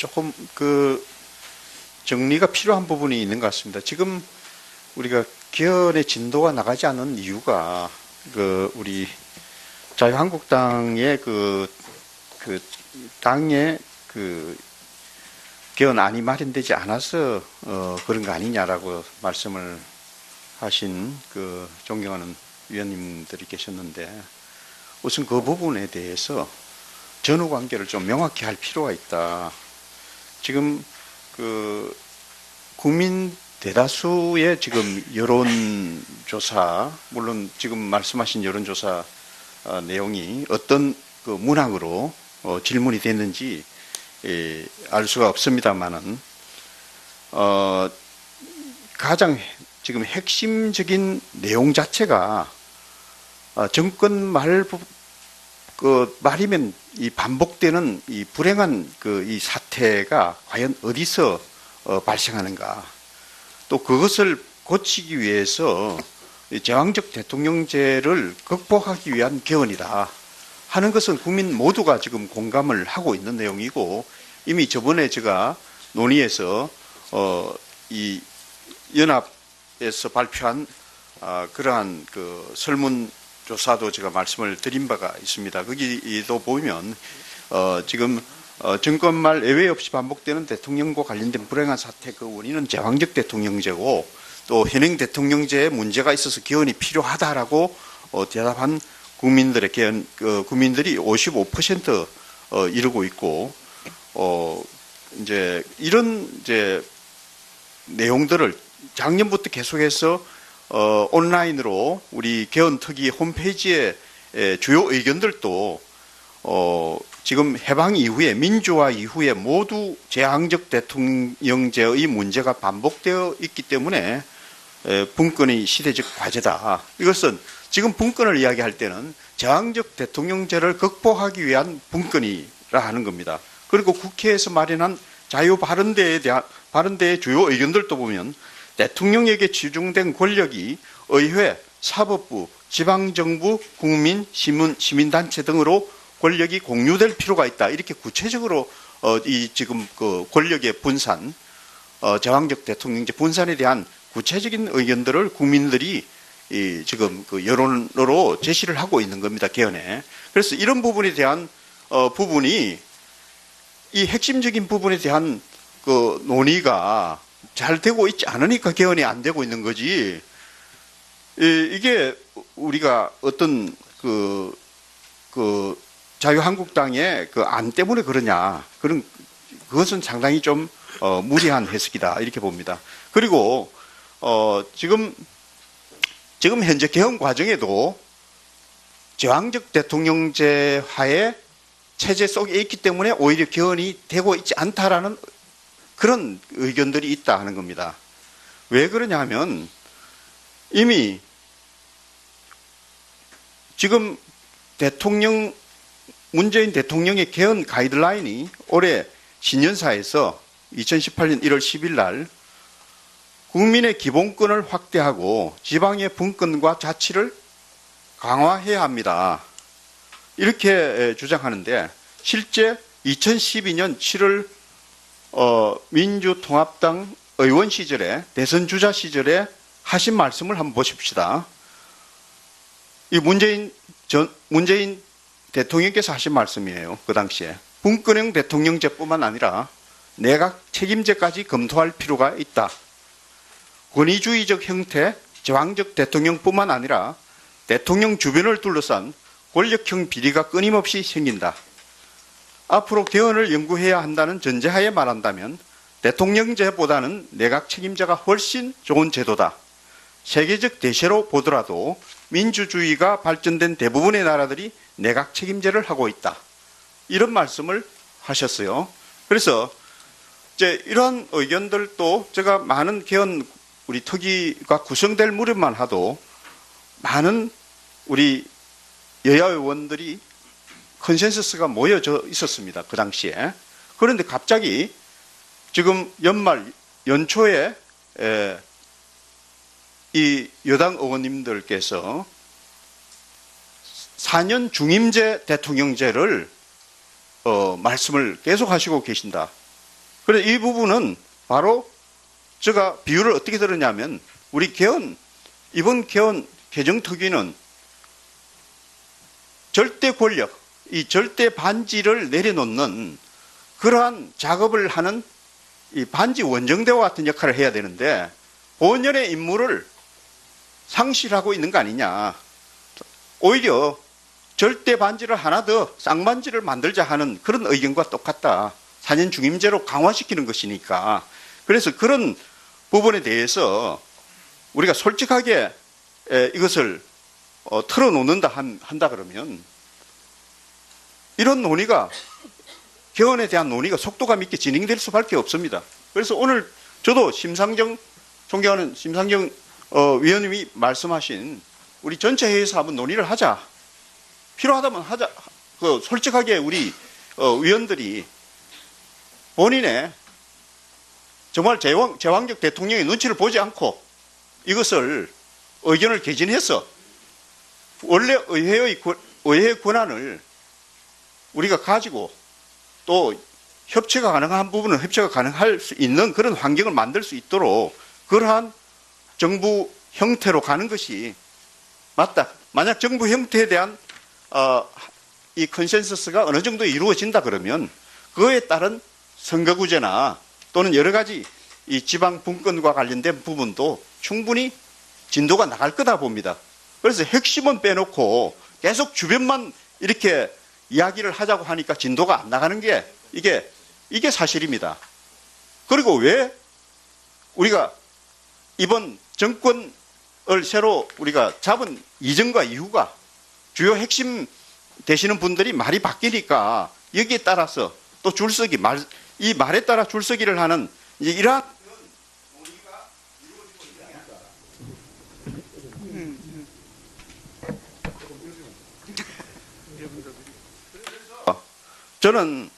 조금 정리가 필요한 부분이 있는 것 같습니다. 지금 우리가 개헌의 진도가 나가지 않은 이유가 우리 자유한국당의 당의 개헌안이 마련되지 않아서 그런 거 아니냐라고 말씀을 하신 존경하는 위원님들이 계셨는데, 우선 그 부분에 대해서 전후 관계를 좀 명확히 할 필요가 있다. 지금 국민 대다수의 지금 여론조사, 물론 지금 말씀하신 여론조사 내용이 어떤 문항으로 질문이 됐는지 알 수가 없습니다만은, 가장 지금 핵심적인 내용 자체가 정권 말이면 이 반복되는 이 불행한 이 사태가 과연 어디서 발생하는가, 또 그것을 고치기 위해서 제왕적 대통령제를 극복하기 위한 개헌이다 하는 것은 국민 모두가 지금 공감을 하고 있는 내용이고, 이미 저번에 제가 논의에서 이 연합에서 발표한 그러한 설문조사도 제가 말씀을 드린 바가 있습니다. 거기도 보면 지금 정권 말 예외 없이 반복되는 대통령과 관련된 불행한 사태 그 원인은 제왕적 대통령제고, 또 현행 대통령제에 문제가 있어서 개헌이 필요하다라고 대답한 국민들의 국민들이 55% 이루고 있고, 이제 이런 내용들을 작년부터 계속해서 온라인으로 우리 개헌특위 홈페이지에 주요 의견들도 지금 해방 이후에, 민주화 이후에 모두 제왕적 대통령제의 문제가 반복되어 있기 때문에 분권의 시대적 과제다. 이것은 지금 분권을 이야기할 때는 제왕적 대통령제를 극복하기 위한 분권이라 하는 겁니다. 그리고 국회에서 마련한 자유발언대의 주요 의견들도 보면, 대통령에게 집중된 권력이 의회, 사법부, 지방정부, 국민, 시민단체 등으로 권력이 공유될 필요가 있다. 이렇게 구체적으로 지금 권력의 분산, 제왕적 대통령제 분산에 대한 구체적인 의견들을 국민들이 지금 여론으로 제시를 하고 있는 겁니다, 개헌에. 그래서 이런 부분에 대한 부분이, 이 핵심적인 부분에 대한 논의가 잘 되고 있지 않으니까 개헌이 안 되고 있는 거지, 이게 우리가 어떤 자유한국당의 안 때문에 그러냐, 그것은 상당히 좀 무리한 해석이다 이렇게 봅니다. 그리고 지금 현재 개헌 과정에도 제왕적 대통령제 하에 체제 속에 있기 때문에 오히려 개헌이 되고 있지 않다라는 그런 의견들이 있다 하는 겁니다. 왜 그러냐 하면, 이미 지금 문재인 대통령의 개헌 가이드라인이 올해 신년사에서 2018년 1월 10일 날 국민의 기본권을 확대하고 지방의 분권과 자치를 강화해야 합니다, 이렇게 주장하는데, 실제 2012년 7월 민주통합당 의원 시절에, 대선 주자 시절에 하신 말씀을 한번 보십시다. 이 문재인 대통령께서 하신 말씀이에요. 그 당시에 분권형 대통령제뿐만 아니라 내각 책임제까지 검토할 필요가 있다. 권위주의적 형태 제왕적 대통령뿐만 아니라 대통령 주변을 둘러싼 권력형 비리가 끊임없이 생긴다. 앞으로 개헌을 연구해야 한다는 전제하에 말한다면 대통령제보다는 내각 책임제가 훨씬 좋은 제도다. 세계적 대세로 보더라도 민주주의가 발전된 대부분의 나라들이 내각 책임제를 하고 있다. 이런 말씀을 하셨어요. 그래서 이러한 의견들도 제가 많은 개헌 우리 특위가 구성될 무렵만 하도 많은 우리 여야 의원들이 컨센서스가 모여져 있었습니다, 그 당시에. 그런데 갑자기 지금 연초에 이 여당 의원님들께서 4년 중임제 대통령제를 말씀을 계속 하시고 계신다. 그래서 이 부분은 바로 제가 비유를 어떻게 들었냐면 우리 이번 개헌 개정특위는 절대 권력, 이 절대 반지를 내려놓는 그러한 작업을 하는 이 반지 원정대와 같은 역할을 해야 되는데 본연의 임무를 상실하고 있는 거 아니냐. 오히려 절대 반지를 하나 더 쌍반지를 만들자 하는 그런 의견과 똑같다. 4년 중임제로 강화시키는 것이니까. 그래서 그런 부분에 대해서 우리가 솔직하게 이것을 털어놓는다 한다 그러면 이런 논의가 개헌에 대한 논의가 속도감 있게 진행될 수밖에 없습니다. 그래서 오늘 저도 존경하는 심상정 위원님이 말씀하신 우리 전체 회의에서 한번 논의를 하자. 필요하다면 하자. 솔직하게 우리 위원들이 본인의 정말 제왕적 대통령의 눈치를 보지 않고 이것을 의견을 개진해서 원래 의회의 권한을 우리가 가지고 또 협치가 가능한 부분은 협치가 가능할 수 있는 그런 환경을 만들 수 있도록 그러한 정부 형태로 가는 것이 맞다. 만약 정부 형태에 대한 이 컨센서스가 어느 정도 이루어진다 그러면 그에 따른 선거구제나 또는 여러 가지 이 지방 분권과 관련된 부분도 충분히 진도가 나갈 거다 봅니다. 그래서 핵심은 빼놓고 계속 주변만 이렇게 이야기를 하자고 하니까 진도가 안 나가는 게 이게 사실입니다. 그리고 왜 우리가 이번 정권을 새로 우리가 잡은 이전과 이후가 주요 핵심 되시는 분들이 말이 바뀌니까 여기에 따라서 또 줄서기 이 말에 따라 줄서기를 하는 이제 이러한 논의가 이루어지고 저는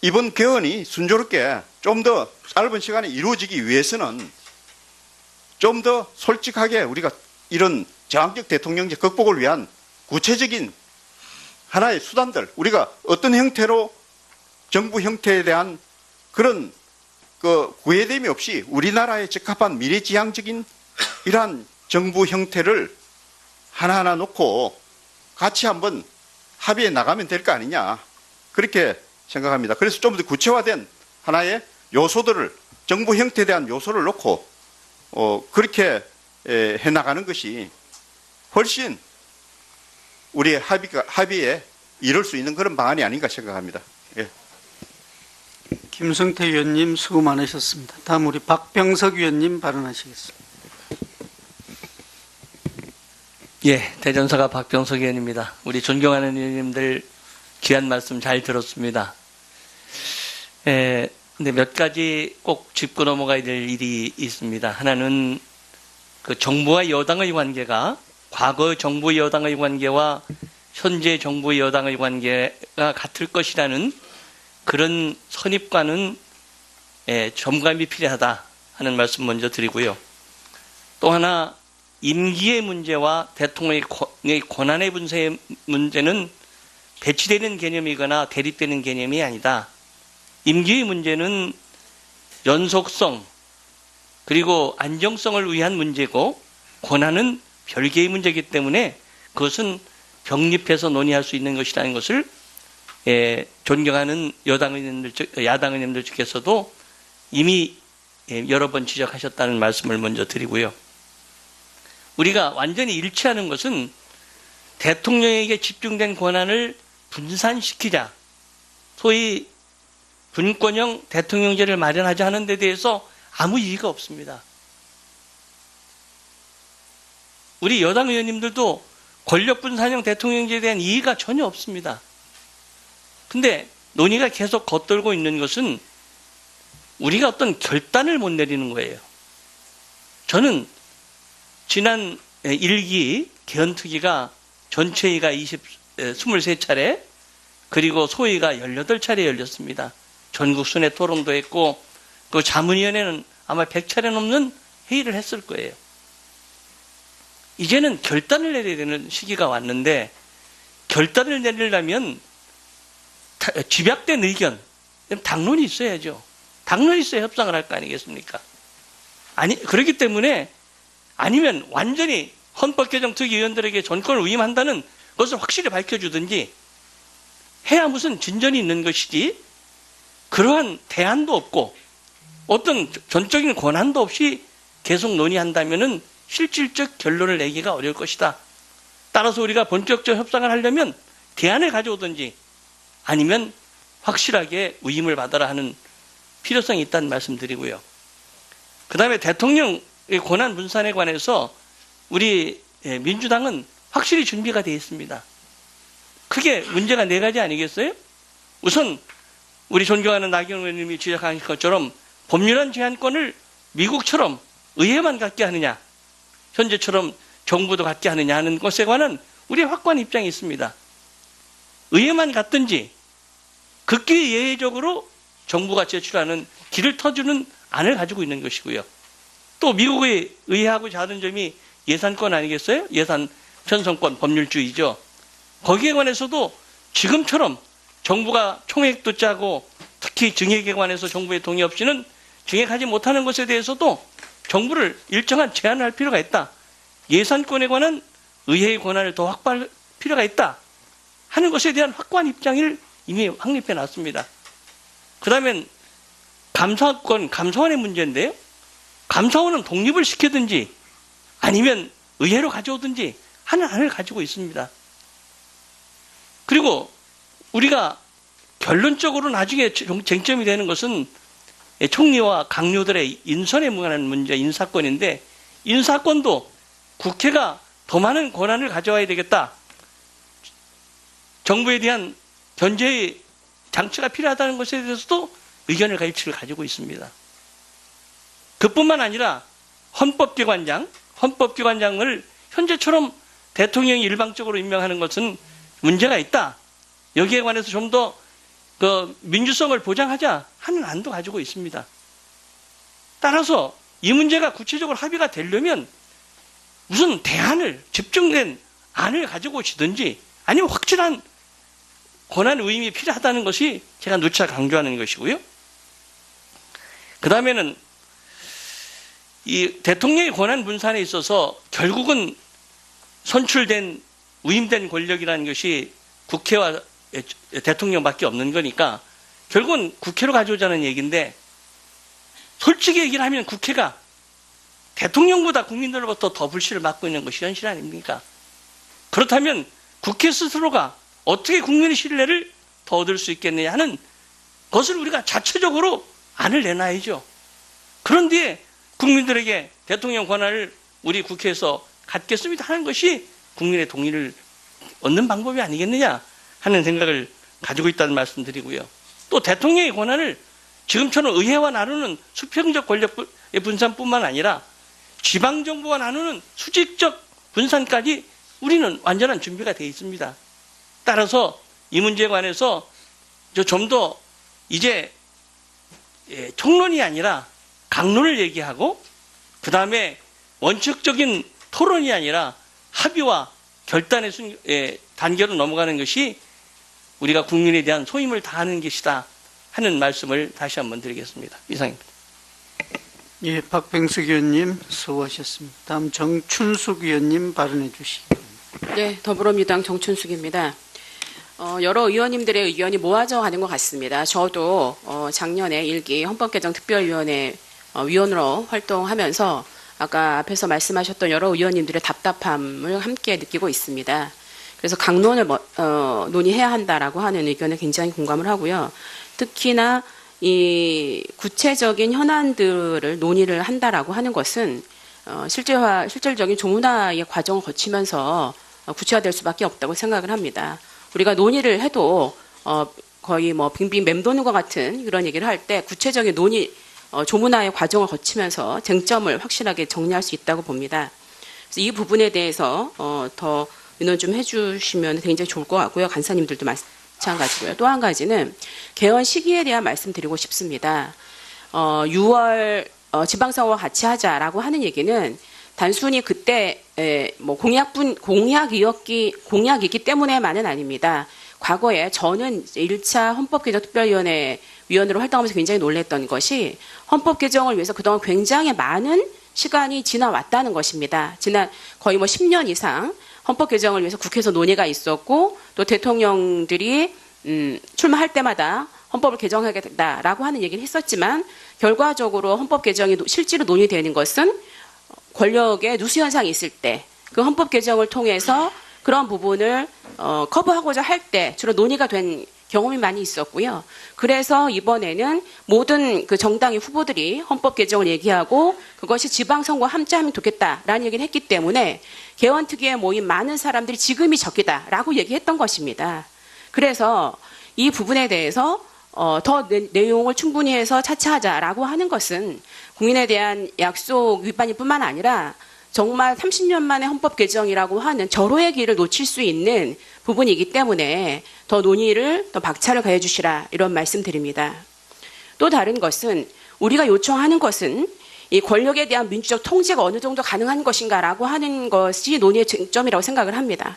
이번 개헌이 순조롭게 좀 더 짧은 시간에 이루어지기 위해서는 좀 더 솔직하게 우리가 이런 제왕적 대통령제 극복을 위한 구체적인 하나의 수단들, 우리가 어떤 형태로 정부 형태에 대한 그런 구애됨이 없이 우리나라에 적합한 미래지향적인 이러한 정부 형태를 하나하나 놓고 같이 한번 합의해 나가면 될 거 아니냐. 그렇게 생각합니다. 그래서 좀 더 구체화된 하나의 요소들을 정부 형태에 대한 요소를 놓고 그렇게 해 나가는 것이 훨씬 우리의 합의에 이룰 수 있는 그런 방안이 아닌가 생각합니다. 예. 김성태 위원님 수고 많으셨습니다. 다음 우리 박병석 위원님 발언하시겠습니다. 예, 대전사가 박병석 의원입니다. 우리 존경하는 의원님들 귀한 말씀 잘 들었습니다. 근데 몇 가지 꼭 짚고 넘어가야 될 일이 있습니다. 하나는 그 정부와 여당의 관계가 과거 정부 여당의 관계와 현재 정부 여당의 관계가 같을 것이라는 그런 선입관은 점검이 필요하다 하는 말씀 먼저 드리고요. 또 하나 임기의 문제와 대통령의 권한의 분쇄의 문제는 배치되는 개념이거나 대립되는 개념이 아니다. 임기의 문제는 연속성 그리고 안정성을 위한 문제고 권한은 별개의 문제이기 때문에 그것은 병립해서 논의할 수 있는 것이라는 것을 존경하는 야당 의원님들 측에서도 이미 여러 번 지적하셨다는 말씀을 먼저 드리고요. 우리가 완전히 일치하는 것은 대통령에게 집중된 권한을 분산시키자, 소위 분권형 대통령제를 마련하자 하는 데 대해서 아무 이의가 없습니다. 우리 여당 의원님들도 권력분산형 대통령제에 대한 이의가 전혀 없습니다. 근데 논의가 계속 겉돌고 있는 것은 우리가 어떤 결단을 못 내리는 거예요. 저는 지난 1기 개헌특위가 전체회의가 23차례 그리고 소위가 18차례 열렸습니다. 전국 순회 토론도 했고 그 자문위원회는 아마 100차례 넘는 회의를 했을 거예요. 이제는 결단을 내려야 되는 시기가 왔는데 결단을 내리려면 집약된 의견 당론이 있어야죠. 당론이 있어야 협상을 할 거 아니겠습니까? 아니, 그렇기 때문에 아니면 완전히 헌법개정특위위원들에게 전권을 위임한다는 것을 확실히 밝혀주든지 해야 무슨 진전이 있는 것이지 그러한 대안도 없고 어떤 전적인 권한도 없이 계속 논의한다면은 실질적 결론을 내기가 어려울 것이다. 따라서 우리가 본격적 협상을 하려면 대안을 가져오든지 아니면 확실하게 위임을 받아라 하는 필요성이 있다는 말씀드리고요. 그 다음에 대통령의 권한 분산에 관해서 우리 민주당은 확실히 준비가 되어 있습니다. 크게 문제가 네 가지 아니겠어요? 우선 우리 존경하는 나경원 의원님이 지적하신 것처럼 법률안 제한권을 미국처럼 의회만 갖게 하느냐, 현재처럼 정부도 갖게 하느냐 하는 것에 관한 우리의 확고한 입장이 있습니다. 의회만 갖든지 극히 예외적으로 정부가 제출하는 길을 터주는 안을 가지고 있는 것이고요. 또 미국의 의회하고 다른 점이 예산권 아니겠어요? 예산 편성권, 법률주의죠. 거기에 관해서도 지금처럼 정부가 총액도 짜고 특히 증액에 관해서 정부의 동의 없이는 증액하지 못하는 것에 대해서도 정부를 일정한 제한을 할 필요가 있다. 예산권에 관한 의회의 권한을 더 확보할 필요가 있다 하는 것에 대한 확고한 입장을 이미 확립해 놨습니다. 그 다음엔 감사권, 감사원의 문제인데요. 감사원은 독립을 시키든지 아니면 의회로 가져오든지 하는 안을 가지고 있습니다. 그리고 우리가 결론적으로 나중에 쟁점이 되는 것은 총리와 강요들의 인선에 관한 문제, 인사권인데 인사권도 국회가 더 많은 권한을 가져와야 되겠다. 정부에 대한 견제의 장치가 필요하다는 것에 대해서도 의견을 일치를 가지고 있습니다. 그뿐만 아니라 헌법기관장을 현재처럼 대통령이 일방적으로 임명하는 것은 문제가 있다. 여기에 관해서 좀 더 민주성을 보장하자 하는 안도 가지고 있습니다. 따라서 이 문제가 구체적으로 합의가 되려면 무슨 대안을, 집중된 안을 가지고 오시든지 아니면 확실한 권한 위임이 필요하다는 것이 제가 누차 강조하는 것이고요. 그 다음에는 이 대통령의 권한 분산에 있어서 결국은 선출된, 위임된 권력이라는 것이 국회와 대통령밖에 없는 거니까 결국은 국회로 가져오자는 얘기인데 솔직히 얘기를 하면 국회가 대통령보다 국민들로부터 더 불씨를 맞고 있는 것이 현실 아닙니까? 그렇다면 국회 스스로가 어떻게 국민의 신뢰를 더 얻을 수 있겠느냐 하는 것을 우리가 자체적으로 안을 내놔야죠. 그런 뒤에 국민들에게 대통령 권한을 우리 국회에서 갖겠습니다 하는 것이 국민의 동의를 얻는 방법이 아니겠느냐 하는 생각을 가지고 있다는 말씀드리고요. 또 대통령의 권한을 지금처럼 의회와 나누는 수평적 권력의 분산뿐만 아니라 지방정부와 나누는 수직적 분산까지 우리는 완전한 준비가 되어 있습니다. 따라서 이 문제에 관해서 좀 더 이제 총론이 아니라 강론을 얘기하고 그 다음에 원칙적인 토론이 아니라 합의와 결단의 단계로 넘어가는 것이 우리가 국민에 대한 소임을 다하는 것이다 하는 말씀을 다시 한번 드리겠습니다. 이상입니다. 예, 박병석 의원님 수고하셨습니다. 다음 정춘숙 의원님 발언해 주시기 바랍니다. 네, 더불어민주당 정춘숙입니다. 여러 의원님들의 의견이 모아져 가는 것 같습니다. 저도 작년에 1기 헌법개정특별위원회 위원으로 활동하면서 아까 앞에서 말씀하셨던 여러 의원님들의 답답함을 함께 느끼고 있습니다. 그래서 강론을 논의해야 한다라고 하는 의견에 굉장히 공감을 하고요. 특히나 이 구체적인 현안들을 논의를 한다라고 하는 것은 실질적인 조문화의 과정을 거치면서 구체화될 수밖에 없다고 생각을 합니다. 우리가 논의를 해도 거의 빙빙 맴도는 것 같은 그런 얘기를 할 때 구체적인 논의 조문화의 과정을 거치면서 쟁점을 확실하게 정리할 수 있다고 봅니다. 그래서 이 부분에 대해서 더 의논 좀 해주시면 굉장히 좋을 것 같고요. 간사님들도 마찬가지고요. 또 한 가지는 개헌 시기에 대한 말씀드리고 싶습니다. 6월 지방선거와 같이 하자라고 하는 얘기는 단순히 그때 공약이기 때문에만은 아닙니다. 과거에 저는 1차 헌법개정특별위원회 위원으로 활동하면서 굉장히 놀랬던 것이 헌법 개정을 위해서 그동안 굉장히 많은 시간이 지나왔다는 것입니다. 지난 거의 뭐 10년 이상 헌법 개정을 위해서 국회에서 논의가 있었고 또 대통령들이 출마할 때마다 헌법을 개정하겠다라고 하는 얘기를 했었지만 결과적으로 헌법 개정이 실제로 논의되는 것은 권력의 누수 현상이 있을 때 그 헌법 개정을 통해서 그런 부분을 커버하고자 할 때 주로 논의가 된 경험이 많이 있었고요. 그래서 이번에는 모든 그 정당의 후보들이 헌법 개정을 얘기하고 그것이 지방선거와 함께하면 좋겠다라는 얘기를 했기 때문에 개헌특위에 모인 많은 사람들이 지금이 적기다라고 얘기했던 것입니다. 그래서 이 부분에 대해서 더 내용을 충분히 해서 차치하자라고 하는 것은 국민에 대한 약속 위반일 뿐만 아니라 정말 30년 만에 헌법 개정이라고 하는 절호의 길을 놓칠 수 있는 부분이기 때문에 더 논의를 더 박차를 가해 주시라 이런 말씀드립니다. 또 다른 것은 우리가 요청하는 것은 이 권력에 대한 민주적 통제가 어느 정도 가능한 것인가라고 하는 것이 논의의 쟁점이라고 생각을 합니다.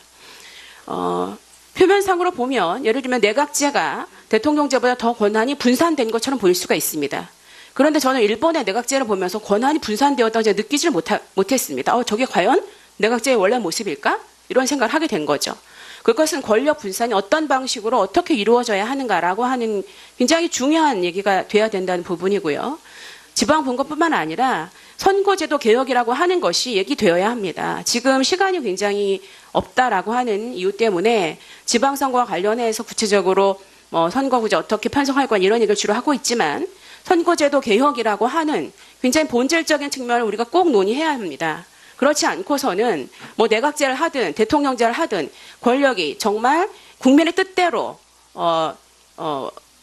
표면상으로 보면 예를 들면 내각제가 대통령제보다 더 권한이 분산된 것처럼 보일 수가 있습니다. 그런데 저는 일본의 내각제를 보면서 권한이 분산되었다고 제가 느끼지를 못했습니다. 저게 과연 내각제의 원래 모습일까? 이런 생각을 하게 된 거죠. 그것은 권력 분산이 어떤 방식으로 어떻게 이루어져야 하는가라고 하는 굉장히 중요한 얘기가 돼야 된다는 부분이고요. 지방분권뿐만 아니라 선거제도 개혁이라고 하는 것이 얘기되어야 합니다. 지금 시간이 굉장히 없다라고 하는 이유 때문에 지방선거와 관련해서 구체적으로 선거구제 어떻게 편성할 거냐 이런 얘기를 주로 하고 있지만 선거제도 개혁이라고 하는 굉장히 본질적인 측면을 우리가 꼭 논의해야 합니다. 그렇지 않고서는 뭐 내각제를 하든 대통령제를 하든 권력이 정말 국민의 뜻대로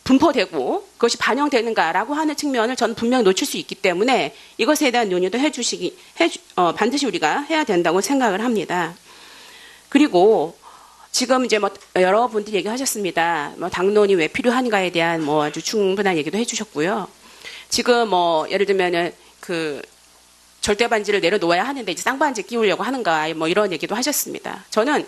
분포되고 그것이 반영되는가라고 하는 측면을 저는 분명히 놓칠 수 있기 때문에 이것에 대한 논의도 반드시 우리가 해야 된다고 생각을 합니다. 그리고 지금 이제 뭐 여러분들이 얘기하셨습니다. 뭐 당론이 왜 필요한가에 대한 뭐 아주 충분한 얘기도 해주셨고요. 지금 뭐 예를 들면은 그 절대 반지를 내려놓아야 하는데 이제 쌍반지 끼우려고 하는가 뭐 이런 얘기도 하셨습니다. 저는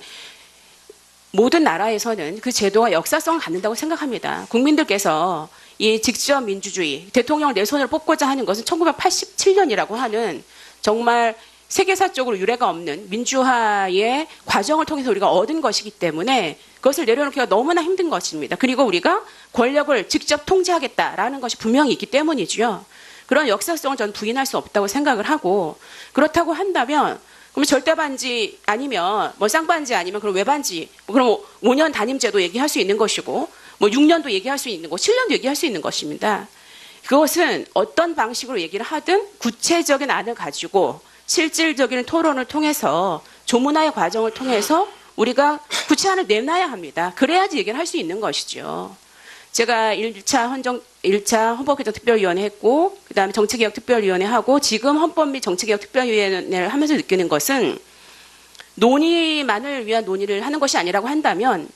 모든 나라에서는 그 제도가 역사성을 갖는다고 생각합니다. 국민들께서 이 직접 민주주의, 대통령을 내 손으로 뽑고자 하는 것은 1987년이라고 하는 정말 세계사적으로 유례가 없는 민주화의 과정을 통해서 우리가 얻은 것이기 때문에 그것을 내려놓기가 너무나 힘든 것입니다. 그리고 우리가 권력을 직접 통제하겠다라는 것이 분명히 있기 때문이죠. 그런 역사성을 저는 부인할 수 없다고 생각을 하고 그렇다고 한다면 그럼 절대반지 아니면 뭐 쌍반지 아니면 그럼 외반지 그럼 5년 단임제도 얘기할 수 있는 것이고 뭐 6년도 얘기할 수 있는 거 7년도 얘기할 수 있는 것입니다. 그것은 어떤 방식으로 얘기를 하든 구체적인 안을 가지고 실질적인 토론을 통해서 조문화의 과정을 통해서 우리가 구체안을 내놔야 합니다. 그래야지 얘기를 할 수 있는 것이죠. 제가 1차 헌법개정특별위원회 했고 그다음에 정치개혁특별위원회 하고 지금 헌법 및 정치개혁특별위원회를 하면서 느끼는 것은 논의만을 위한 논의를 하는 것이 아니라고 한다면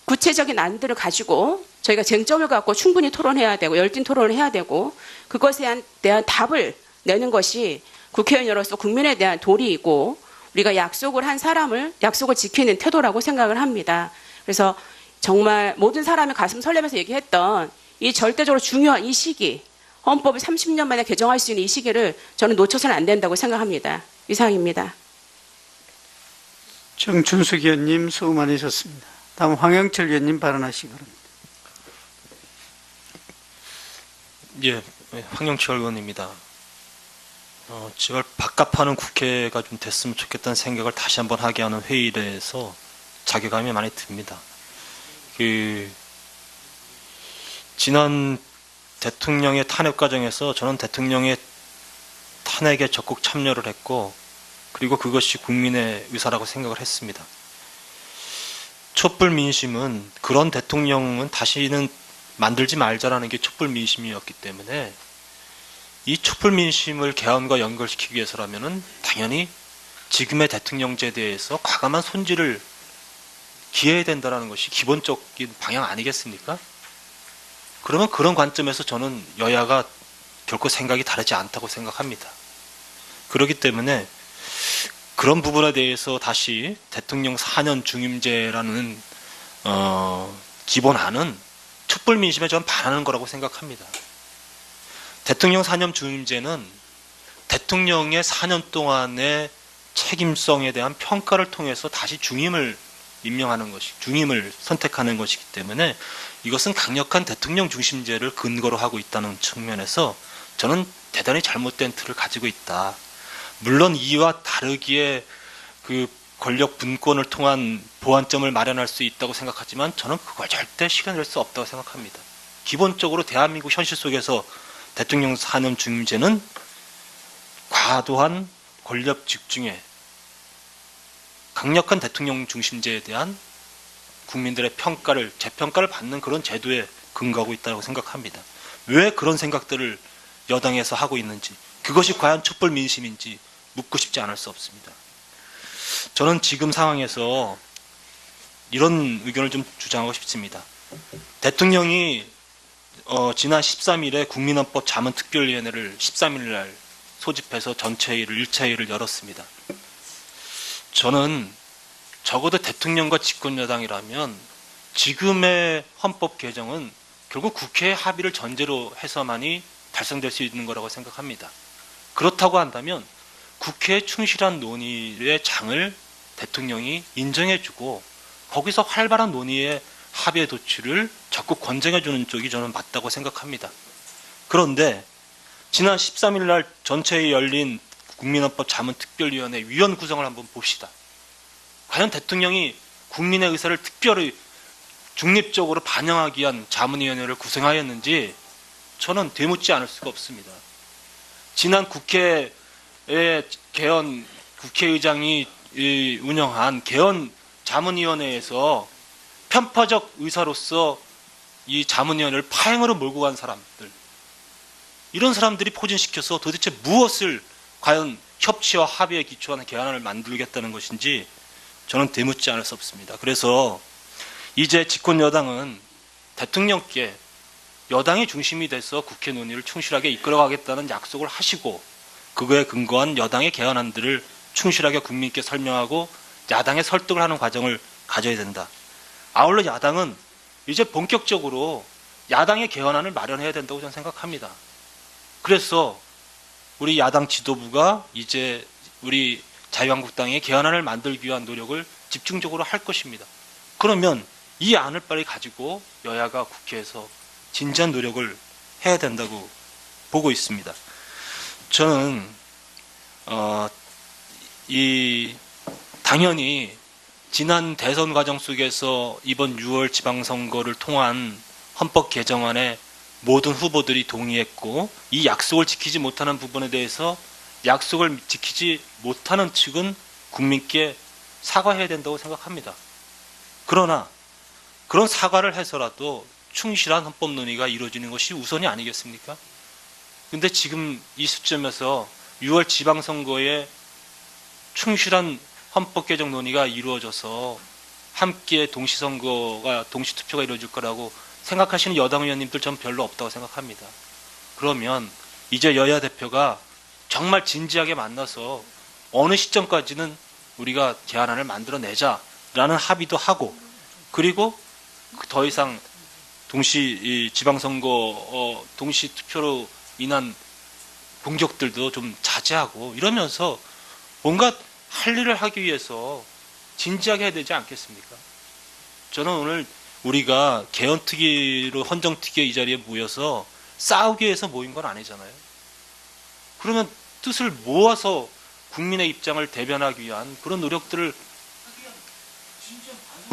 구체적인 안들을 가지고 저희가 쟁점을 갖고 충분히 토론해야 되고 열띤 토론을 해야 되고 그것에 대한 답을 내는 것이 국회의원으로서 국민에 대한 도리이고 우리가 약속을 한 사람을 약속을 지키는 태도라고 생각을 합니다. 그래서 정말 모든 사람이 가슴 설레면서 얘기했던 이 절대적으로 중요한 이 시기, 헌법을 30년 만에 개정할 수 있는 이 시기를 저는 놓쳐서는 안 된다고 생각합니다. 이상입니다. 정춘숙 의원님 수고 많으셨습니다. 다음 황영철 의원님 발언하시기 바랍니다. 예, 황영철 의원입니다. 제발 밥값하는 국회가 좀 됐으면 좋겠다는 생각을 다시 한번 하게 하는 회의라서 자괴감이 많이 듭니다. 지난 대통령의 탄핵 과정에서 저는 대통령의 탄핵에 적극 참여를 했고 그리고 그것이 국민의 의사라고 생각을 했습니다. 촛불 민심은 그런 대통령은 다시는 만들지 말자라는 게 촛불 민심이었기 때문에 이 촛불 민심을 개헌과 연결시키기 위해서라면은 당연히 지금의 대통령제에 대해서 과감한 손질을 기해야 된다는 것이 기본적인 방향 아니겠습니까? 그러면 그런 관점에서 저는 여야가 결코 생각이 다르지 않다고 생각합니다. 그렇기 때문에 그런 부분에 대해서 다시 대통령 4년 중임제라는 기본안은 촛불 민심에 저는 반하는 거라고 생각합니다. 대통령 사념 중임제는 대통령의 4년 동안의 책임성에 대한 평가를 통해서 다시 중임을 임명하는 것이, 중임을 선택하는 것이기 때문에 이것은 강력한 대통령 중심제를 근거로 하고 있다는 측면에서 저는 대단히 잘못된 틀을 가지고 있다. 물론 이와 다르기에 그 권력 분권을 통한 보완점을 마련할 수 있다고 생각하지만 저는 그걸 절대 실현할 수 없다고 생각합니다. 기본적으로 대한민국 현실 속에서 대통령 사념 중임제는 과도한 권력 집중에 강력한 대통령 중심제에 대한 국민들의 평가를, 재평가를 받는 그런 제도에 근거하고 있다고 생각합니다. 왜 그런 생각들을 여당에서 하고 있는지, 그것이 과연 촛불 민심인지 묻고 싶지 않을 수 없습니다. 저는 지금 상황에서 이런 의견을 좀 주장하고 싶습니다. 대통령이 지난 13일에 국민헌법 자문특별위원회를 13일 날 소집해서 전체 회의를 1차 회의를 열었습니다. 저는 적어도 대통령과 집권여당이라면 지금의 헌법 개정은 결국 국회의 합의를 전제로 해서만이 달성될 수 있는 거라고 생각합니다. 그렇다고 한다면 국회의 충실한 논의의 장을 대통령이 인정해주고 거기서 활발한 논의의 합의의 도출을 적극 권장해주는 쪽이 저는 맞다고 생각합니다. 그런데 지난 13일 날 전체에 열린 국민헌법 자문특별위원회 위원 구성을 한번 봅시다. 과연 대통령이 국민의 의사를 특별히 중립적으로 반영하기 위한 자문위원회를 구성하였는지 저는 되묻지 않을 수가 없습니다. 지난 국회의 개헌 국회의장이 운영한 개헌 자문위원회에서 편파적 의사로서 이 자문위원회를 파행으로 몰고 간 사람들, 이런 사람들이 포진시켜서 도대체 무엇을 과연 협치와 합의에 기초한 개헌안을 만들겠다는 것인지 저는 되묻지 않을 수 없습니다. 그래서 이제 집권 여당은 대통령께 여당이 중심이 돼서 국회 논의를 충실하게 이끌어가겠다는 약속을 하시고 그거에 근거한 여당의 개헌안들을 충실하게 국민께 설명하고 야당의 설득을 하는 과정을 가져야 된다. 아울러 야당은 이제 본격적으로 야당의 개헌안을 마련해야 된다고 저는 생각합니다. 그래서 우리 야당 지도부가 이제 우리 자유한국당의 개헌안을 만들기 위한 노력을 집중적으로 할 것입니다. 그러면 이 안을 빨리 가지고 여야가 국회에서 진지한 노력을 해야 된다고 보고 있습니다. 저는 당연히 지난 대선 과정 속에서 이번 6월 지방선거를 통한 헌법 개정안에 모든 후보들이 동의했고 이 약속을 지키지 못하는 부분에 대해서 약속을 지키지 못하는 측은 국민께 사과해야 된다고 생각합니다. 그러나 그런 사과를 해서라도 충실한 헌법 논의가 이루어지는 것이 우선이 아니겠습니까? 근데 지금 이 시점에서 6월 지방선거에 충실한 헌법 개정 논의가 이루어져서 함께 동시선거가, 동시투표가 이루어질 거라고 생각하시는 여당 의원님들 전 별로 없다고 생각합니다. 그러면 이제 여야 대표가 정말 진지하게 만나서 어느 시점까지는 우리가 개헌안을 만들어내자라는 합의도 하고, 그리고 더 이상 지방선거 동시 투표로 인한 공격들도 좀 자제하고 이러면서 뭔가 할 일을 하기 위해서 진지하게 해야 되지 않겠습니까? 저는 오늘 우리가 개헌특위로 헌정특위의 이 자리에 모여서 싸우기 위해서 모인 건 아니잖아요. 그러면 뜻을 모아서 국민의 입장을 대변하기 위한 그런 노력들을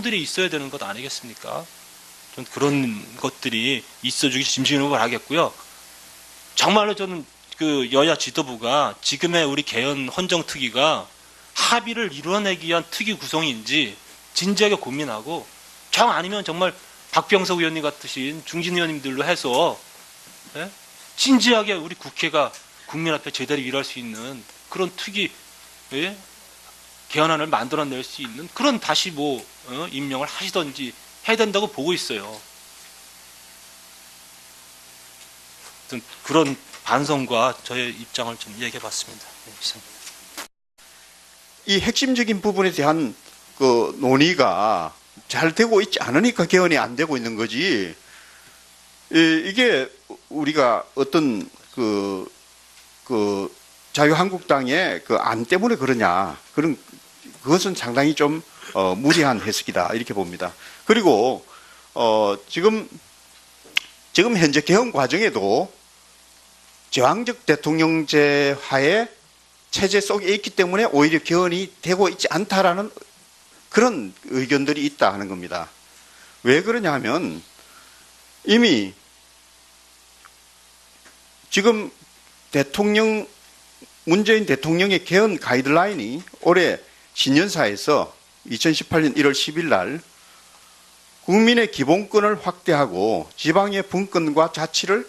들이 있어야 되는 것 아니겠습니까? 전 그런 것들이 있어주기 진심으로 바라겠고요. 정말로 저는 그 여야 지도부가 지금의 우리 개헌 헌정특위가 합의를 이루어내기 위한 특위 구성인지 진지하게 고민하고, 정 아니면 정말 박병석 의원님 같으신 중진 의원님들로 해서 진지하게 우리 국회가 국민 앞에 제대로 일할 수 있는 그런 특위 개헌안을 만들어낼 수 있는 그런 다시 임명을 하시던지 해야 된다고 보고 있어요. 그런 반성과 저의 입장을 좀 얘기해봤습니다. 이 핵심적인 부분에 대한 그 논의가 잘 되고 있지 않으니까 개헌이 안 되고 있는 거지. 이게 우리가 어떤 자유한국당의 그 안 때문에 그러냐, 그것은 상당히 좀 무리한 해석이다 이렇게 봅니다. 그리고 지금 현재 개헌 과정에도 제왕적 대통령제화의 체제 속에 있기 때문에 오히려 개헌이 되고 있지 않다라는 그런 의견들이 있다 하는 겁니다. 왜 그러냐 하면 이미 지금 문재인 대통령의 개헌 가이드라인이 올해 신년사에서 2018년 1월 10일 날 국민의 기본권을 확대하고 지방의 분권과 자치를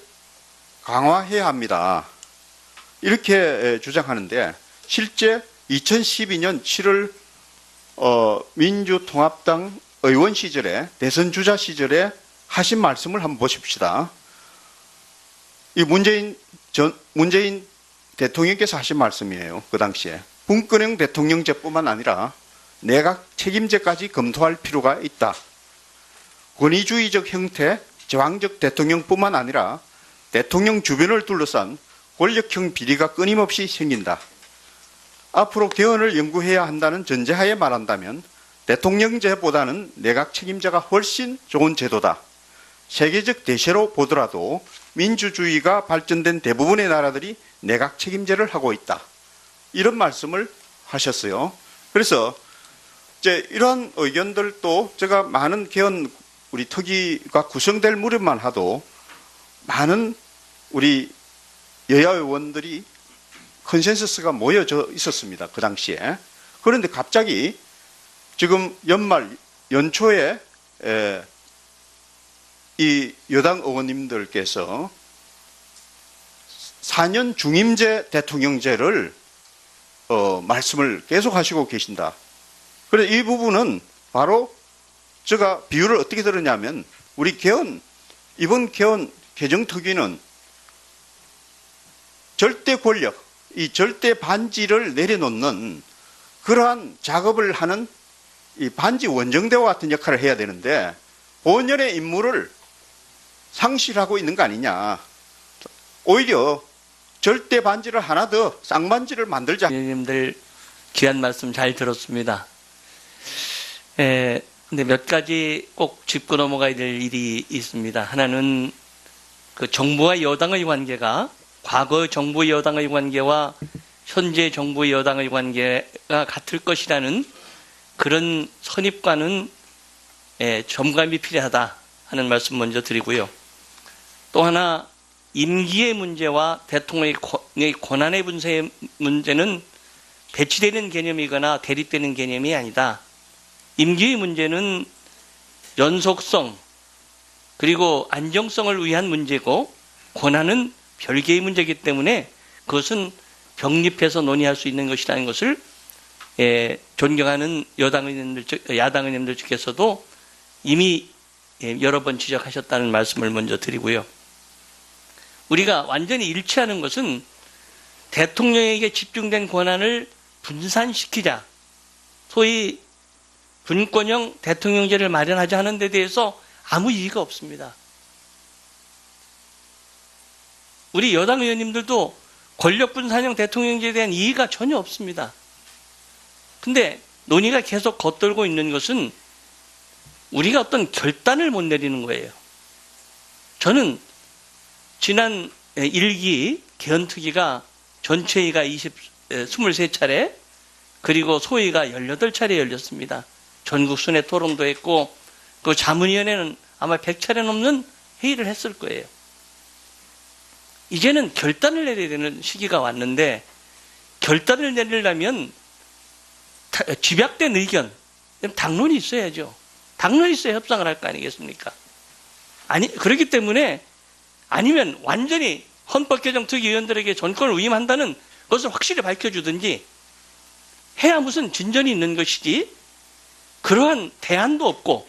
강화해야 합니다. 이렇게 주장하는데 실제 2012년 7월 민주통합당 의원 시절에 대선 주자 시절에 하신 말씀을 한번 보십시다. 이 문재인 대통령께서 하신 말씀이에요. 그 당시에 분권형 대통령제뿐만 아니라 내각 책임제까지 검토할 필요가 있다. 권위주의적 형태 제왕적 대통령뿐만 아니라 대통령 주변을 둘러싼 권력형 비리가 끊임없이 생긴다. 앞으로 개헌을 연구해야 한다는 전제하에 말한다면 대통령제보다는 내각 책임제가 훨씬 좋은 제도다. 세계적 대세로 보더라도 민주주의가 발전된 대부분의 나라들이 내각 책임제를 하고 있다. 이런 말씀을 하셨어요. 그래서 이제 이러한 의견들도 제가 많은 개헌 우리 특위가 구성될 무렵만 하도 많은 우리 여야 의원들이 컨센서스가 모여져 있었습니다. 그 당시에. 그런데 갑자기 지금 연초에 이 여당 의원님들께서 4년 중임제 대통령제를 말씀을 계속 하시고 계신다. 그래서 이 부분은 바로 제가 비유를 어떻게 들었냐면 우리 이번 개헌 개정특위는 절대 권력, 이 절대 반지를 내려놓는 그러한 작업을 하는 이 반지 원정대와 같은 역할을 해야 되는데 본연의 임무를 상실하고 있는 거 아니냐. 오히려 절대 반지를 하나 더 쌍반지를 만들자. 의원님들 귀한 말씀 잘 들었습니다. 근데 몇 가지 꼭 짚고 넘어가야 될 일이 있습니다. 하나는 그 정부와 여당의 관계가 과거 정부 여당의 관계와 현재 정부 여당의 관계가 같을 것이라는 그런 선입관은 점검이 필요하다 하는 말씀 먼저 드리고요. 또 하나 임기의 문제와 대통령의 권한의 문제는 배치되는 개념이거나 대립되는 개념이 아니다. 임기의 문제는 연속성 그리고 안정성을 위한 문제고 권한은 별개의 문제이기 때문에 그것은 병립해서 논의할 수 있는 것이라는 것을 존경하는 야당 의원님들 측에서도 이미 여러 번 지적하셨다는 말씀을 먼저 드리고요. 우리가 완전히 일치하는 것은 대통령에게 집중된 권한을 분산시키자, 소위 분권형 대통령제를 마련하자 하는 데 대해서 아무 이의가 없습니다. 우리 여당 의원님들도 권력분산형 대통령제에 대한 이의가 전혀 없습니다. 근데 논의가 계속 겉돌고 있는 것은 우리가 어떤 결단을 못 내리는 거예요. 저는 지난 1기 개헌특위가 전체회의가 23차례 그리고 소위가 18차례 열렸습니다. 전국 순회 토론도 했고 그 자문위원회는 아마 100차례 넘는 회의를 했을 거예요. 이제는 결단을 내려야 되는 시기가 왔는데 결단을 내리려면 집약된 의견, 당론이 있어야죠. 당론이 있어야 협상을 할 거 아니겠습니까? 그렇기 때문에 아니면 완전히 헌법개정특위위원들에게 전권을 위임한다는 것을 확실히 밝혀주든지 해야 무슨 진전이 있는 것이지 그러한 대안도 없고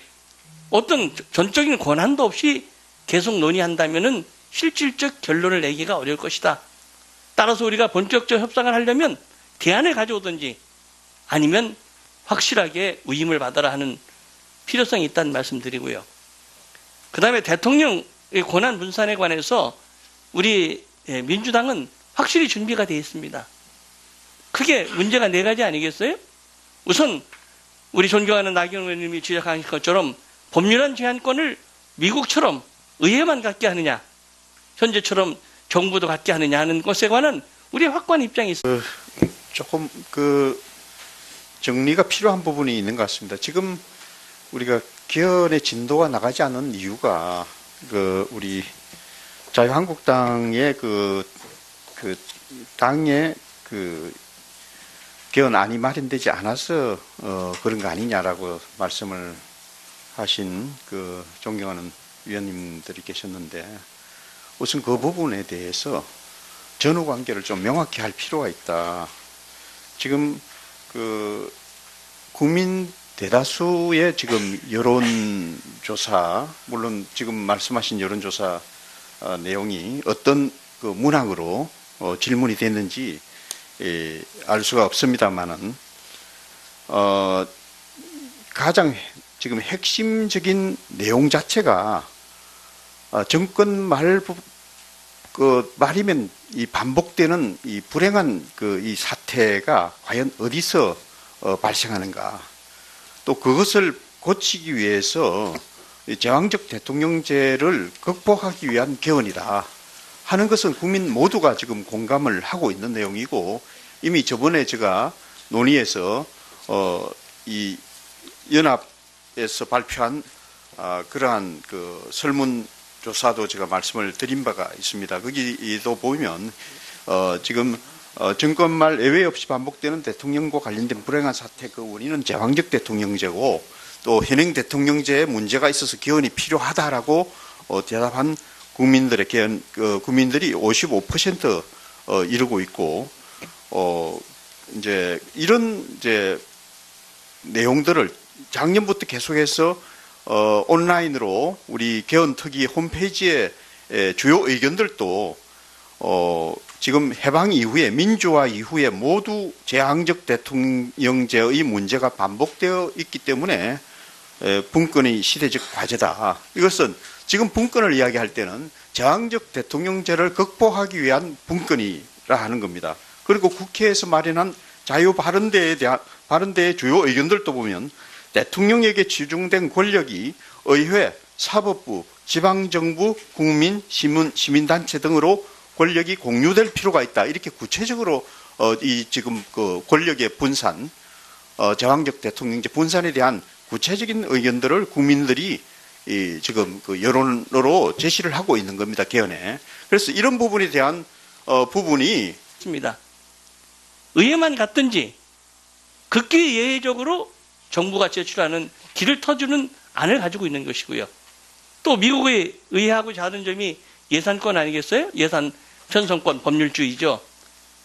어떤 전적인 권한도 없이 계속 논의한다면은 실질적 결론을 내기가 어려울 것이다. 따라서 우리가 본격적 협상을 하려면 대안을 가져오든지 아니면 확실하게 위임을 받아라 하는 필요성이 있다는 말씀드리고요. 그 다음에 대통령 이 권한 분산에 관해서 우리 민주당은 확실히 준비가 되어 있습니다. 크게 문제가 네 가지 아니겠어요? 우선 우리 존경하는 나경원 의원님이 지적하신 것처럼 법률안 제한권을 미국처럼 의회만 갖게 하느냐, 현재처럼 정부도 갖게 하느냐 하는 것에 관한 우리의 확고한 입장이 있습니다. 조금 정리가 필요한 부분이 있는 것 같습니다. 지금 우리가 개헌의 진도가 나가지 않은 이유가 우리 자유한국당의 당의 개헌안이 마련되지 않아서 그런 거 아니냐라고 말씀을 하신 존경하는 위원님들이 계셨는데, 우선 그 부분에 대해서 전후 관계를 좀 명확히 할 필요가 있다. 지금 국민 대다수의 지금 여론조사, 물론 지금 말씀하신 여론조사 내용이 어떤 문항으로 질문이 됐는지 알 수가 없습니다만은 가장 지금 핵심적인 내용 자체가 정권 말이면 이 반복되는 이 불행한 이 사태가 과연 어디서 발생하는가, 또 그것을 고치기 위해서 제왕적 대통령제를 극복하기 위한 개헌이다 하는 것은 국민 모두가 지금 공감을 하고 있는 내용이고, 이미 저번에 제가 논의에서 이 연합에서 발표한 그러한 설문조사도 제가 말씀을 드린 바가 있습니다. 거기도 보면 지금 정권 말 예외 없이 반복되는 대통령과 관련된 불행한 사태 그 원인은 제왕적 대통령제고, 또 현행 대통령제에 문제가 있어서 개헌이 필요하다라고 대답한 국민들의 국민들이 55% 이루고 있고, 이제 이런 내용들을 작년부터 계속해서 온라인으로 우리 개헌특위 홈페이지에 주요 의견들도 지금 해방 이후에, 민주화 이후에 모두 제왕적 대통령제의 문제가 반복되어 있기 때문에 분권이 시대적 과제다. 이것은 지금 분권을 이야기할 때는 제왕적 대통령제를 극복하기 위한 분권이라 하는 겁니다. 그리고 국회에서 마련한 발언대의 주요 의견들도 보면 대통령에게 집중된 권력이 의회, 사법부, 지방정부, 국민, 시민단체 등으로 권력이 공유될 필요가 있다. 이렇게 구체적으로 지금 권력의 분산, 제왕적 대통령제 분산에 대한 구체적인 의견들을 국민들이 지금 여론으로 제시를 하고 있는 겁니다. 개헌에. 그래서 이런 부분에 대한 부분이 있습니다. 의회만 갔든지 극히 예외적으로 정부가 제출하는 길을 터주는 안을 가지고 있는 것이고요. 또 미국의 의회하고 다른 점이 예산권 아니겠어요? 예산 편성권, 법률주의죠.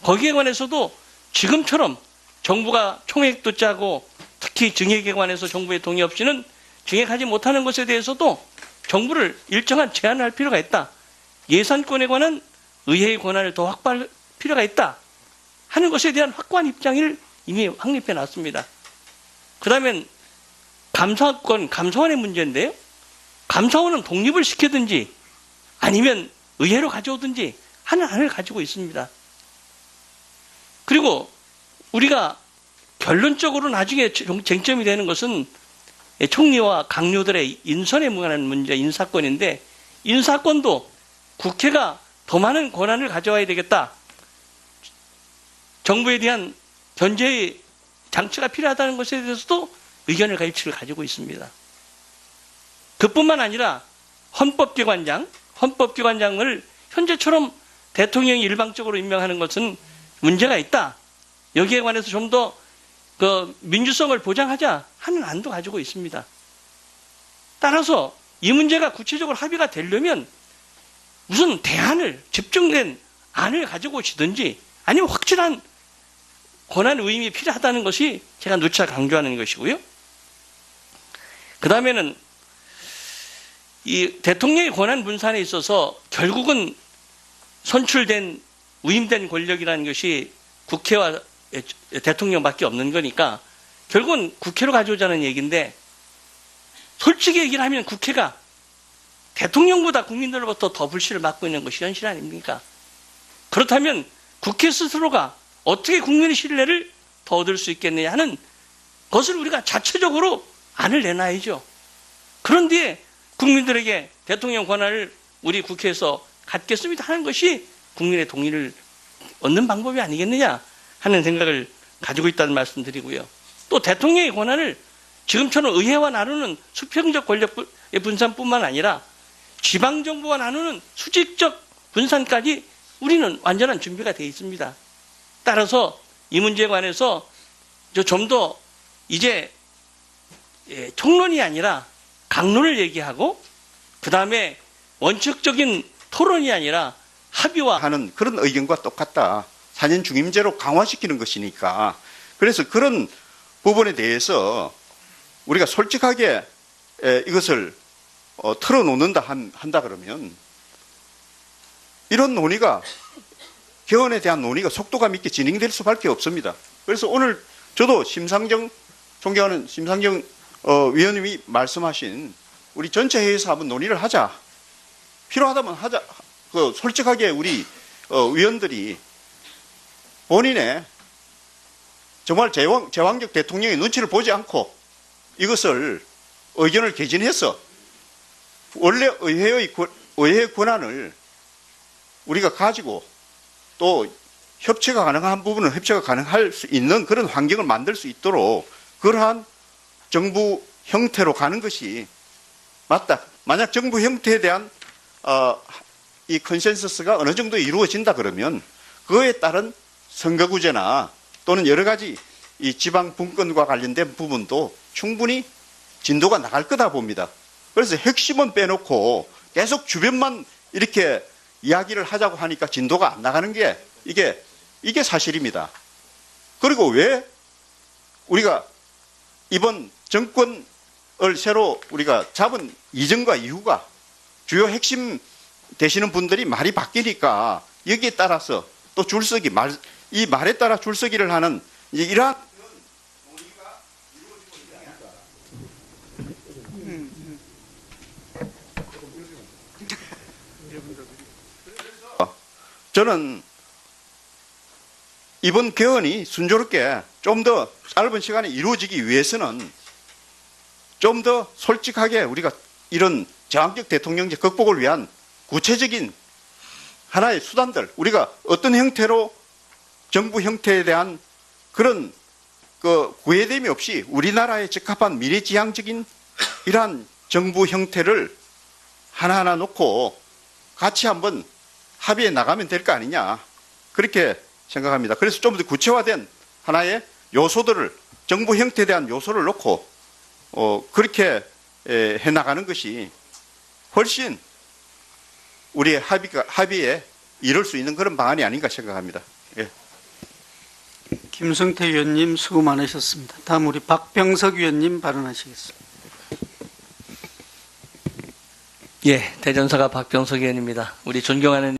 거기에 관해서도 지금처럼 정부가 총액도 짜고 특히 증액에 관해서 정부의 동의 없이는 증액하지 못하는 것에 대해서도 정부를 일정한 제한을 할 필요가 있다. 예산권에 관한 의회의 권한을 더 확보할 필요가 있다 하는 것에 대한 확고한 입장을 이미 확립해 놨습니다. 그 다음엔 감사권, 감사원의 문제인데요. 감사원은 독립을 시키든지 아니면 의회로 가져오든지 하는 안을 가지고 있습니다. 그리고 우리가 결론적으로 나중에 쟁점이 되는 것은 총리와 강요들의 인선에 관한 문제, 인사권인데, 인사권도 국회가 더 많은 권한을 가져와야 되겠다. 정부에 대한 견제의 장치가 필요하다는 것에 대해서도 의견을 일치를 가지고 있습니다. 그뿐만 아니라 헌법기관장을 현재처럼 대통령이 일방적으로 임명하는 것은 문제가 있다. 여기에 관해서 좀 더 민주성을 보장하자 하는 안도 가지고 있습니다. 따라서 이 문제가 구체적으로 합의가 되려면 무슨 대안을, 집중된 안을 가지고 오시든지 아니면 확실한 권한 의임이 필요하다는 것이 제가 누차 강조하는 것이고요. 그 다음에는 이 대통령의 권한 분산에 있어서 결국은 선출된, 위임된 권력이라는 것이 국회와 대통령밖에 없는 거니까 결국은 국회로 가져오자는 얘기인데, 솔직히 얘기를 하면 국회가 대통령보다 국민들로부터 더 불신을 받고 있는 것이 현실 아닙니까? 그렇다면 국회 스스로가 어떻게 국민의 신뢰를 더 얻을 수 있겠느냐 하는 것을 우리가 자체적으로 안을 내놔야죠. 그런데 국민들에게 대통령 권한을 우리 국회에서 갖겠습니다 하는 것이 국민의 동의를 얻는 방법이 아니겠느냐 하는 생각을 가지고 있다는 말씀 드리고요. 또 대통령의 권한을 지금처럼 의회와 나누는 수평적 권력의 분산뿐만 아니라 지방정부와 나누는 수직적 분산까지 우리는 완전한 준비가 되어 있습니다. 따라서 이 문제에 관해서 좀 더 이제 총론이 아니라 강론을 얘기하고 그 다음에 원칙적인 토론이 아니라 합의와 하는 그런 의견과 똑같다. 4년 중임제로 강화시키는 것이니까. 그래서 그런 부분에 대해서 우리가 솔직하게 이것을 털어놓는다 한다 그러면 이런 논의가 개헌에 대한 논의가 속도감 있게 진행될 수밖에 없습니다. 그래서 오늘 저도 존경하는 심상정 위원님이 말씀하신 우리 전체 회의에서 한번 논의를 하자. 필요하다면 하자. 솔직하게 우리 위원들이 본인의 정말 제왕적 대통령의 눈치를 보지 않고 이것을 의견을 개진해서 원래 의회의 권한을 우리가 가지고 또 협치가 가능한 부분은 협치가 가능할 수 있는 그런 환경을 만들 수 있도록 그러한 정부 형태로 가는 것이 맞다. 만약 정부 형태에 대한 이 컨센서스가 어느 정도 이루어진다 그러면 그거에 따른 선거구제나 또는 여러 가지 이 지방 분권과 관련된 부분도 충분히 진도가 나갈 거다 봅니다. 그래서 핵심은 빼놓고 계속 주변만 이렇게 이야기를 하자고 하니까 진도가 안 나가는 게 이게 사실입니다. 그리고 왜 우리가 이번 정권을 새로 우리가 잡은 이전과 이후가 주요 핵심 되시는 분들이 말이 바뀌니까 여기에 따라서 또 줄서기 이 말에 따라 줄서기를 하는 이제 이러한 저는 이번 개헌이 순조롭게 좀 더 짧은 시간에 이루어지기 위해서는 좀 더 솔직하게 우리가 이런 제왕적 대통령제 극복을 위한 구체적인 하나의 수단들, 우리가 어떤 형태로 정부 형태에 대한 그런 구애됨이 없이 우리나라에 적합한 미래지향적인 이러한 정부 형태를 하나하나 놓고 같이 한번 합의해 나가면 될 거 아니냐, 그렇게 생각합니다. 그래서 좀 더 구체화된 하나의 요소들을, 정부 형태에 대한 요소를 놓고 그렇게 해 나가는 것이 훨씬 우리의 합의에 이룰 수 있는 그런 방안이 아닌가 생각합니다. 예. 김성태 위원님 수고 많으셨습니다. 다음 우리 박병석 위원님 발언하시겠습니다. 예, 대전사가 박병석 의원입니다. 우리 존경하는